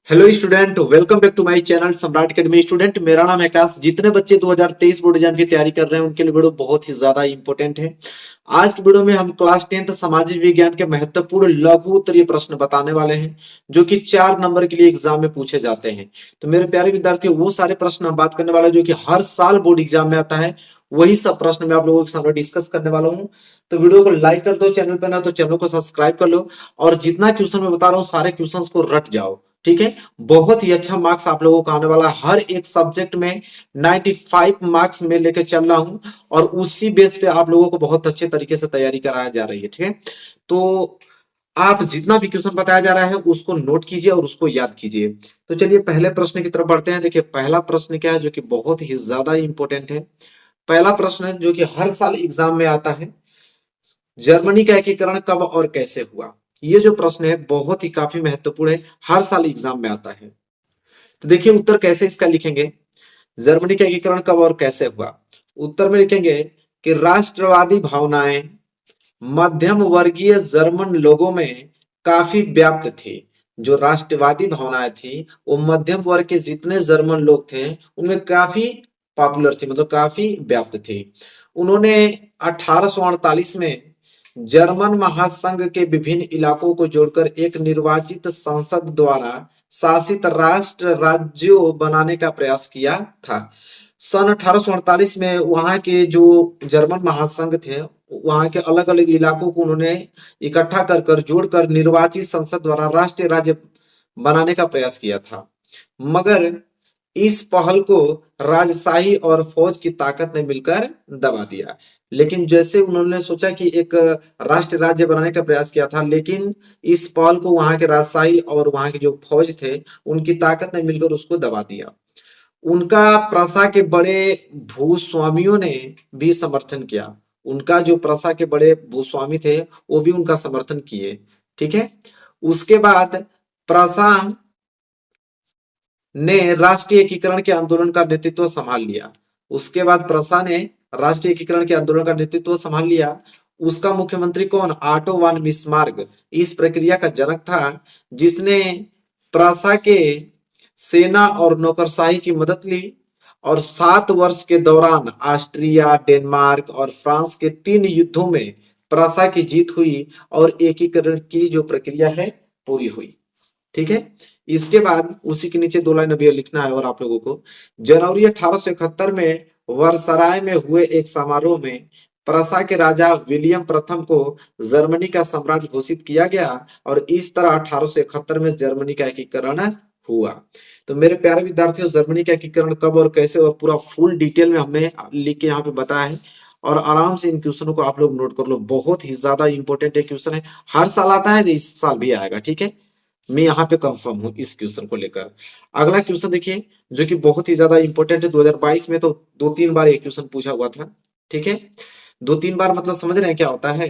Hello student, welcome back to my channel Samrat academy. Student, मेरा नाम है आकाश। जितने बच्चे 2023 बोर्ड एग्जाम की तैयारी कर रहे हैं उनके लिए वीडियो बहुत ही ज्यादा इंपॉर्टेंट है। आज की वीडियो में हम क्लास 10th सामाजिक विज्ञान के महत्वपूर्ण लघु उत्तरीय प्रश्न बताने वाले हैं जो कि 4 नंबर के लिए एग्जाम में पूछे जाते हैं। तो मेरे प्यारे विद्यार्थियों, वो सारे प्रश्न हम बात करने वाले हैं जो कि हर साल बोर्ड एग्जाम में आता है। वही सब प्रश्न मैं आप लोगों के सामने डिस्कस करने वाला हूँ। तो वीडियो को लाइक कर दो, चैनल पर ना तो चैनल को सब्सक्राइब कर लो और जितना क्वेश्चन मैं बता रहा हूँ सारे क्वेश्चंस को रट जाओ। ठीक है। बहुत ही अच्छा मार्क्स आप लोगों को आने वाला है। हर एक सब्जेक्ट में 95 मार्क्स में लेकर चल रहा हूं और उसी बेस पे आप लोगों को बहुत अच्छे तरीके से तैयारी कराया जा रही है। ठीक है। तो आप जितना भी क्वेश्चन बताया जा रहा है उसको नोट कीजिए और उसको याद कीजिए। तो चलिए पहले प्रश्न की तरफ बढ़ते हैं। देखिए पहला प्रश्न क्या है जो कि बहुत ही ज्यादा इंपॉर्टेंट है। पहला प्रश्न है जो कि हर साल एग्जाम में आता है। जर्मनी का एकीकरण कब और कैसे हुआ? ये जो प्रश्न है बहुत ही काफी महत्वपूर्ण है, हर साल एग्जाम में आता है। तो देखिए उत्तर कैसे इसका लिखेंगे। जर्मनी का एकीकरण कब और कैसे हुआ? उत्तर में लिखेंगे कि राष्ट्रवादी भावनाएं मध्यम वर्गीय जर्मन लोगों में काफी व्याप्त थी। जो राष्ट्रवादी भावनाएं थी वो मध्यम वर्ग के जितने जर्मन लोग थे उनमें काफी पॉपुलर थी, मतलब काफी व्याप्त थी। उन्होंने 1848 में जर्मन महासंघ के विभिन्न इलाकों को जोड़कर एक निर्वाचित संसद द्वारा शासित राष्ट्र राज्यों बनाने का प्रयास किया था। सन 1848 में वहां के जो जर्मन महासंघ थे वहां के अलग अलग इलाकों को उन्होंने इकट्ठा कर कर जोड़कर निर्वाचित संसद द्वारा राष्ट्रीय राज्य बनाने का प्रयास किया था। मगर इस पहल को राजशाही और फौज की ताकत ने मिलकर दबा दिया। लेकिन जैसे उन्होंने सोचा कि एक राष्ट्र राज्य बनाने का प्रयास किया था, लेकिन इस पहल को वहां के राजशाही और वहां के जो फौज थे उनकी ताकत ने मिलकर उसको दबा दिया। उनका प्रसा के बड़े भूस्वामियों ने भी समर्थन किया। उनका जो प्रसा के बड़े भूस्वामी थे वो भी उनका समर्थन किए। ठीक है। उसके बाद प्रसा ने राष्ट्रीय एकीकरण के आंदोलन का नेतृत्व संभाल लिया। उसके बाद प्रसा ने राष्ट्रीय एकीकरण के आंदोलन का नेतृत्व संभाल लिया। उसका मुख्यमंत्री कौन? ऑटो वान बिस्मार्क इस प्रक्रिया का जनक था, जिसने प्रसा के सेना और नौकरशाही की मदद ली और 7 वर्ष के दौरान ऑस्ट्रिया, डेनमार्क और फ्रांस के 3 युद्धों में प्रसा की जीत हुई और एकीकरण की जो प्रक्रिया है पूरी हुई। ठीक है। इसके बाद उसी के नीचे 2 लाइन अभी लिखना है और आप लोगों को। जनवरी 1871 में वर्सराय में हुए एक समारोह में प्रसा के राजा विलियम प्रथम को जर्मनी का सम्राट घोषित किया गया और इस तरह 1871 में जर्मनी का एकीकरण हुआ। तो मेरे प्यारे विद्यार्थियों, जर्मनी का एकीकरण कब और कैसे और पूरा फुल डिटेल में हमने लिख के यहाँ पे बताया है और आराम से इन क्वेश्चनों को आप लोग नोट कर लो। बहुत ही ज्यादा इंपॉर्टेंट है क्वेश्चन है, हर साल आता है, इस साल भी आएगा। ठीक है। मैं यहाँ पे कंफर्म हूँ इस क्वेश्चन को लेकर। अगला क्वेश्चन देखिए जो कि बहुत ही ज्यादा इंपॉर्टेंट है। 2022 में तो 2-3 बार ये क्वेश्चन पूछा हुआ था। ठीक है। 2-3 बार मतलब समझ रहे हैं क्या होता है?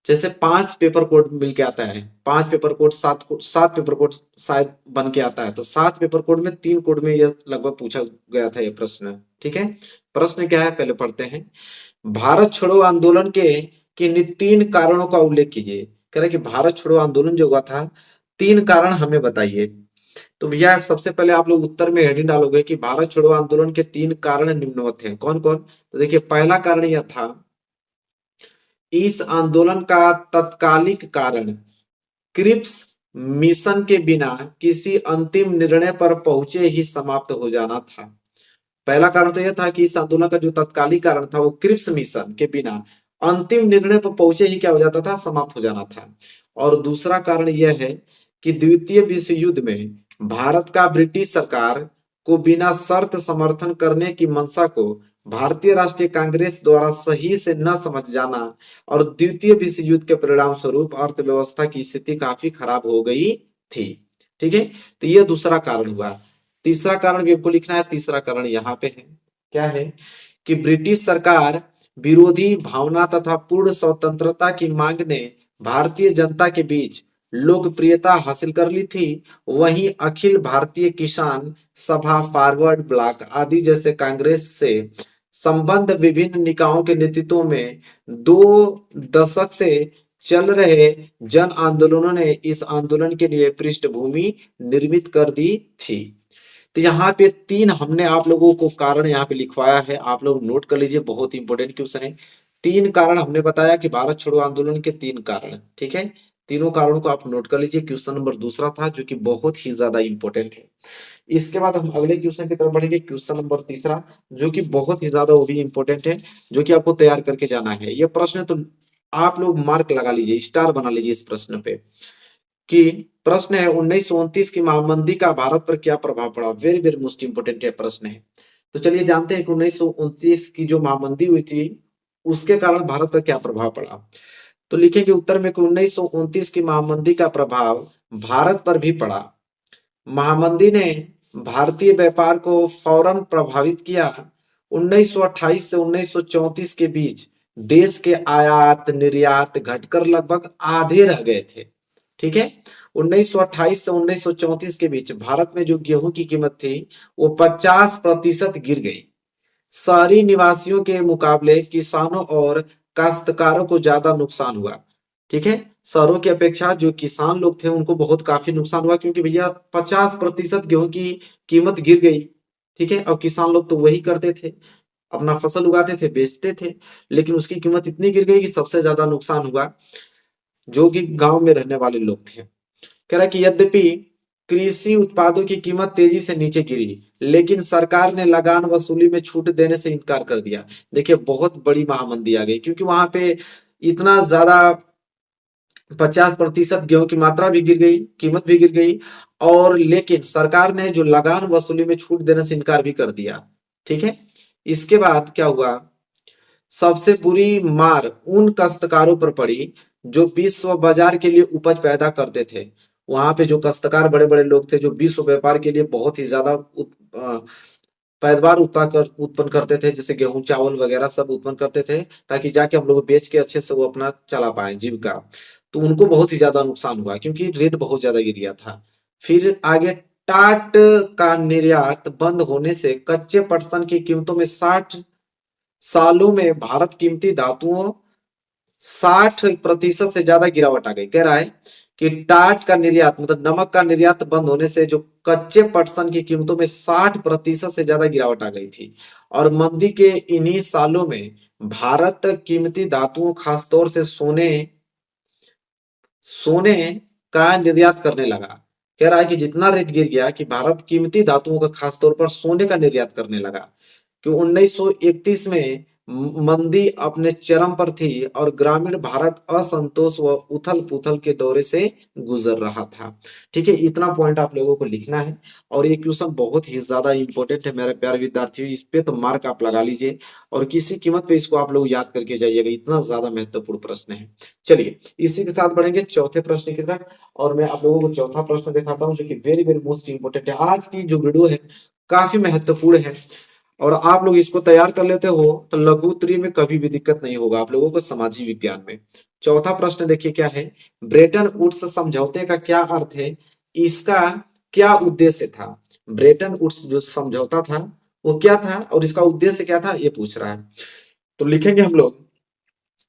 जैसे 5 पेपर कोड मिलके आता है, 5 पेपर कोड, 7 पेपर कोड शायद बन के आता है, तो 7 पेपर कोड में 3 कोड में यह लगभग पूछा गया था ये प्रश्न। ठीक है। प्रश्न क्या है पहले पढ़ते हैं। भारत छोड़ो आंदोलन के किन 3 कारणों का उल्लेख कीजिए। कह रहे कि भारत छोड़ो आंदोलन जो हुआ था 3 कारण हमें बताइए। तो भैया सबसे पहले आप लोग उत्तर में हेडिंग डालोगे कि भारत छोड़ो आंदोलन के 3 कारण निम्नवत हैं। कौन कौन? तो देखिए पहला कारण यह था, इस आंदोलन का तत्कालिक कारण क्रिप्स मिशन के बिना किसी अंतिम निर्णय पर पहुंचे ही समाप्त हो जाना था। पहला कारण तो यह था कि इस आंदोलन का जो तत्कालिक कारण था वो क्रिप्स मिशन के बिना अंतिम निर्णय पर पहुंचे ही क्या हो जाता था? समाप्त हो जाना था। और दूसरा कारण यह है कि द्वितीय विश्व युद्ध में भारत का ब्रिटिश सरकार को बिना शर्त समर्थन करने की मंशा को भारतीय राष्ट्रीय कांग्रेस द्वारा सही से न समझ जाना और द्वितीय विश्व युद्ध के परिणाम स्वरूप अर्थव्यवस्था की स्थिति काफी खराब हो गई थी। ठीक है। तो यह दूसरा कारण हुआ। तीसरा कारण भी आपको लिखना है। तीसरा कारण यहाँ पे है, क्या है कि ब्रिटिश सरकार विरोधी भावना तथा पूर्ण स्वतंत्रता की मांग ने भारतीय जनता के बीच लोकप्रियता हासिल कर ली थी। वहीं अखिल भारतीय किसान सभा, फॉरवर्ड ब्लॉक आदि जैसे कांग्रेस से संबंध विभिन्न निकायों के नेतृत्व में 2 दशक से चल रहे जन आंदोलनों ने इस आंदोलन के लिए पृष्ठभूमि निर्मित कर दी थी। तो यहाँ पे तीन हमने आप लोगों को कारण यहाँ पे लिखवाया है, आप लोग नोट कर लीजिए, बहुत इंपॉर्टेंट क्वेश्चन है। तीन कारण हमने बताया कि भारत छोड़ो आंदोलन के तीन कारण, ठीक है। तीनों कारणों को आप नोट कर लीजिए। क्वेश्चन नंबर दूसरा था जो कि बहुत ही ज्यादा इंपॉर्टेंट है। इसके बाद हम अगले क्वेश्चन की तरफ बढ़ेंगे, क्वेश्चन नंबर तीसरा, जो कि बहुत ही ज्यादा वो भी इंपॉर्टेंट है, जो कि आपको तैयार करके जाना है। ये प्रश्न तो आप लोग मार्क लगा लीजिए, स्टार बना लीजिए इस प्रश्न पे। कि प्रश्न है 1929 की महामंदी का भारत पर क्या प्रभाव पड़ा। वेरी वेरी मोस्ट इंपोर्टेंट ये प्रश्न है। तो चलिए जानते हैं कि 1929 की जो महामंदी हुई थी उसके कारण भारत पर क्या प्रभाव पड़ा। तो लिखेंगे उत्तर में कि 1929 की महामंदी का प्रभाव भारत पर भी पड़ा। महामंदी ने भारतीय व्यापार को फौरन प्रभावित किया। 1928 से 1934 के बीच देश के आयात निर्यात घटकर लगभग आधे रह गए थे, ठीक है। 1928 से 1934 के बीच भारत में जो गेहूं की कीमत थी वो 50% गिर गई। शहरी निवासियों के मुकाबले किसानों और काश्तकारों को ज्यादा नुकसान हुआ, ठीक है। शहरों की अपेक्षा जो किसान लोग थे उनको बहुत काफी नुकसान हुआ, क्योंकि भैया 50% गेहूं की कीमत गिर गई, ठीक है। और किसान लोग तो वही करते थे, अपना फसल उगाते थे, बेचते थे, लेकिन उसकी कीमत इतनी गिर गई कि सबसे ज्यादा नुकसान हुआ जो कि गांव में रहने वाले लोग थे। कह रहा है कि यद्यपि कृषि उत्पादों की कीमत तेजी से नीचे गिरी, लेकिन सरकार ने लगान वसूली में छूट देने से इनकार कर दिया। देखिए बहुत बड़ी महामंदी आ गई, क्योंकि वहां पे इतना ज्यादा 50% गेहूं की मात्रा भी गिर गई, कीमत भी गिर गई, और लेकिन सरकार ने जो लगान वसूली में छूट देने से इनकार भी कर दिया, ठीक है। इसके बाद क्या हुआ, सबसे बुरी मार उन काश्तकारों पर पड़ी जो विश्व बाजार के लिए उपज पैदा करते थे। वहां पे जो काश्तकार बड़े बड़े लोग थे जो विश्व व्यापार के लिए बहुत ही ज्यादा पैदावार उत्पन्न करते थे, जैसे गेहूं चावल वगैरह सब उत्पन्न करते थे, ताकि जाके हम लोग बेच के अच्छे से वो अपना चला पाए जीविका। तो उनको बहुत ही ज्यादा नुकसान हुआ, क्योंकि रेट बहुत ज्यादा गिर गया था। फिर आगे टाट का निर्यात बंद होने से कच्चे पटसन की कीमतों में 60 सालों में भारत कीमती धातुओं 60% से ज्यादा गिरावट आ गई। कह रहा है कि टाट का निर्यात मतलब नमक का निर्यात बंद होने से जो कच्चे पटसन की कीमतों में 60% से ज्यादा गिरावट आ गई थी। और मंदी के इन्हीं सालों में भारत कीमती धातुओं खासतौर से सोने सोने का निर्यात करने लगा। कह रहा है कि जितना रेट गिर गया कि भारत कीमती धातुओं का खासतौर पर सोने का निर्यात करने लगा, कि 1931 में मंदी अपने चरम पर थी और ग्रामीण भारत असंतोष व उथल पुथल के दौरे से गुजर रहा था, ठीक है। इतना पॉइंट आप लोगों को लिखना है, और ये क्वेश्चन बहुत ही ज्यादा इंपॉर्टेंट है मेरे प्यारे विद्यार्थियों, इस पे तो मार्क आप लगा लीजिए और किसी कीमत पे इसको आप लोग याद करके जाइएगा, इतना ज्यादा महत्वपूर्ण प्रश्न है। चलिए इसी के साथ बढ़ेंगे चौथे प्रश्न की तरफ, और मैं आप लोगों को चौथा प्रश्न दिखाता हूँ जो कि वेरी वेरी मोस्ट इंपोर्टेंट है। आज की जो वीडियो है काफी महत्वपूर्ण है, और आप लोग इसको तैयार कर लेते हो तो लघु उत्तरीय में कभी भी दिक्कत नहीं होगा आप लोगों को सामाजिक विज्ञान में। चौथा प्रश्न देखिए क्या है, ब्रेटन वुड्स समझौते का क्या अर्थ है, इसका क्या उद्देश्य था। ब्रेटन वुड्स जो समझौता था वो क्या था और इसका उद्देश्य क्या था, ये पूछ रहा है। तो लिखेंगे हम लोग,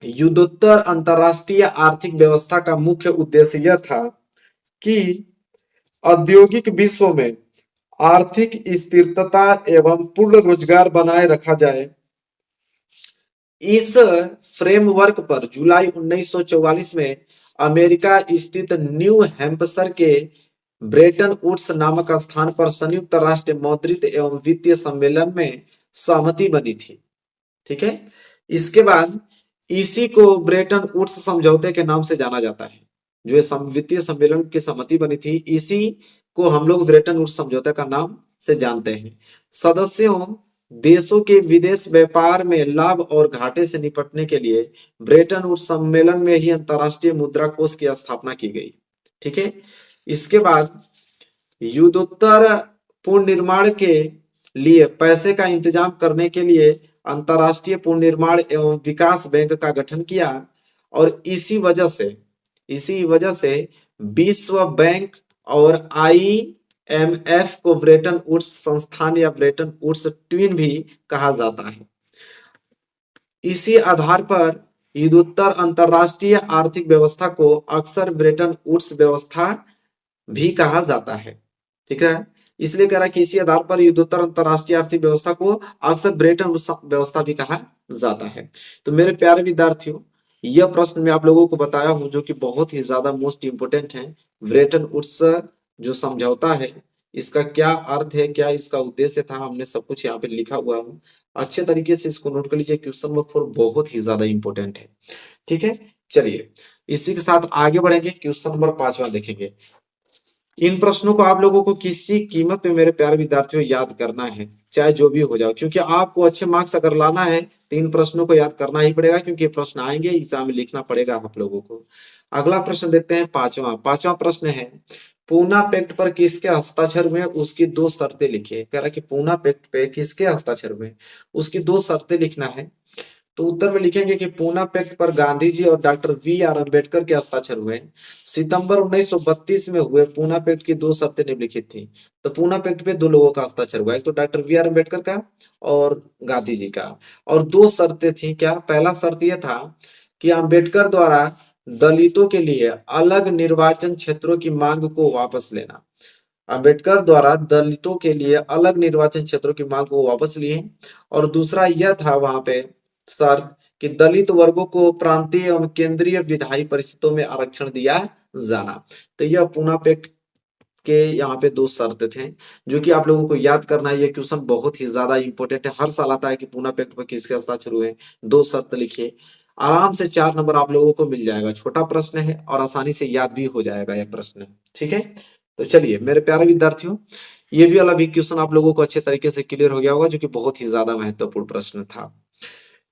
युद्धोत्तर अंतरराष्ट्रीय आर्थिक व्यवस्था का मुख्य उद्देश्य यह था कि औद्योगिक विश्व में आर्थिक स्थिरता एवं पूर्ण रोजगार बनाए रखा जाए। इस फ्रेमवर्क पर जुलाई 1944 में अमेरिका स्थित न्यू हैम्पशर के ब्रेटन वुड्स नामक स्थान पर संयुक्त राष्ट्र मौद्रिक एवं वित्तीय सम्मेलन में सहमति बनी थी, ठीक है। इसके बाद इसी को ब्रेटन वुड्स समझौते के नाम से जाना जाता है। जो ये वित्तीय सम्मेलन की सहमति बनी थी इसी को हम लोग ब्रेटन वुड्स समझौते का नाम से जानते हैं। सदस्यों देशों के विदेश व्यापार में लाभ और घाटे से निपटने के लिए ब्रेटन वुड्स सम्मेलन में ही अंतरराष्ट्रीय मुद्रा कोष की स्थापना की गई, ठीक है। इसके बाद युद्धोत्तर पुनर्निर्माण के लिए पैसे का इंतजाम करने के लिए अंतरराष्ट्रीय पुनर्निर्माण एवं विकास बैंक का गठन किया, और इसी वजह से विश्व बैंक और IMF को ब्रेटन वुड्स संस्थान या ब्रेटन वुड्स ट्विन भी कहा जाता है। इसी आधार पर युद्धोत्तर अंतरराष्ट्रीय आर्थिक व्यवस्था को अक्सर ब्रेटन वुड्स व्यवस्था भी कहा जाता है। ठीक है, इसलिए कह रहा है कि इसी आधार पर युद्धोत्तर अंतरराष्ट्रीय आर्थिक व्यवस्था को अक्सर ब्रेटन वुड्स व्यवस्था भी कहा जाता है। तो मेरे प्यारे विद्यार्थियों, यह प्रश्न मैं आप लोगों को बताया हूं जो कि बहुत ही ज्यादा मोस्ट इंपोर्टेंट है। ब्रेटन वुड्स जो समझौता है, इसका क्या अर्थ है, क्या इसका उद्देश्य था, हमने सब कुछ यहाँ पे लिखा हुआ है। अच्छे तरीके से इसको नोट कर लीजिए, क्वेश्चन नंबर 4 बहुत ही ज्यादा इंपॉर्टेंट है। ठीक है, चलिए इसी के साथ आगे बढ़ेंगे, क्वेश्चन नंबर 5वां देखेंगे। इन प्रश्नों को आप लोगों को किसी कीमत पे मेरे प्यारे विद्यार्थियों याद करना है, चाहे जो भी हो जाए, क्योंकि आपको अच्छे मार्क्स अगर लाना है तो इन प्रश्नों को याद करना ही पड़ेगा, क्योंकि ये प्रश्न आएंगे, एग्जाम में लिखना पड़ेगा आप लोगों को। अगला प्रश्न देखते हैं, पांचवा प्रश्न है, पूना पैक्ट पर किसके हस्ताक्षर हुए, उसकी दो शर्तें लिखिए। कह रहा है कि पूना पैक्ट पे किसके हस्ताक्षर हुए, उसकी दो शर्तें लिखना है। तो उत्तर में लिखेंगे कि पूना पैक्ट पर गांधी जी और डॉक्टर वी आर अम्बेडकर के हस्ताक्षर हुए। सितंबर 1932 में हुए पूना पैक्ट की दो शर्तें निम्नलिखित थी। तो पूना पैक्ट पे दो लोगों का हस्ताक्षर हुआ, एक तो डॉक्टर वी आर अम्बेडकर का और गांधी जी का। और दो शर्तें थी, क्या? पहला शर्त यह था कि अम्बेडकर द्वारा दलितों के लिए अलग निर्वाचन क्षेत्रों की मांग को वापस लेना। अम्बेडकर द्वारा दलितों के लिए अलग निर्वाचन क्षेत्रों की मांग को वापस लिए। और दूसरा यह था वहां पे सर कि दलित वर्गों को प्रांतीय एवं केंद्रीय विधायी परिषदों में आरक्षण दिया जाना। तो यह पूना पैक्ट के यहाँ पे दो शर्त थे जो कि आप लोगों को याद करना है। ये क्वेश्चन बहुत ही ज्यादा इंपॉर्टेंट है, हर साल आता है कि पूना पैक्ट पर किसके हस्ताक्षर हुए, दो शर्त लिखिए। आराम से 4 नंबर आप लोगों को मिल जाएगा, छोटा प्रश्न है और आसानी से याद भी हो जाएगा यह प्रश्न। ठीक है, तो चलिए मेरे प्यारे विद्यार्थियों, ये भी वाला भी क्वेश्चन आप लोगों को अच्छे तरीके से क्लियर हो गया होगा, जो कि बहुत ही ज्यादा महत्वपूर्ण प्रश्न था।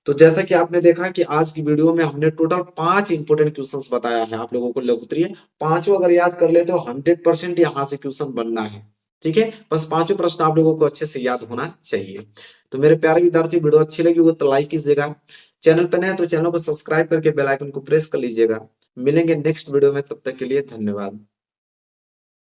तो जैसा कि आपने देखा कि आज की वीडियो में हमने टोटल 5 इंपोर्टेंट क्वेश्चंस बताया है आप लोगों को लघुत्तरीय। पांचों अगर याद कर ले तो 100% यहाँ से क्वेश्चन बनना है। ठीक है, बस पांचों प्रश्न आप लोगों को अच्छे से याद होना चाहिए। तो मेरे प्यारे विद्यार्थी, वीडियो अच्छी लगी हो तो लाइक कीजिएगा, चैनल पर नए हैं तो चैनल को सब्सक्राइब करके बेल आइकन को प्रेस कर लीजिएगा। मिलेंगे नेक्स्ट वीडियो में, तब तक के लिए धन्यवाद।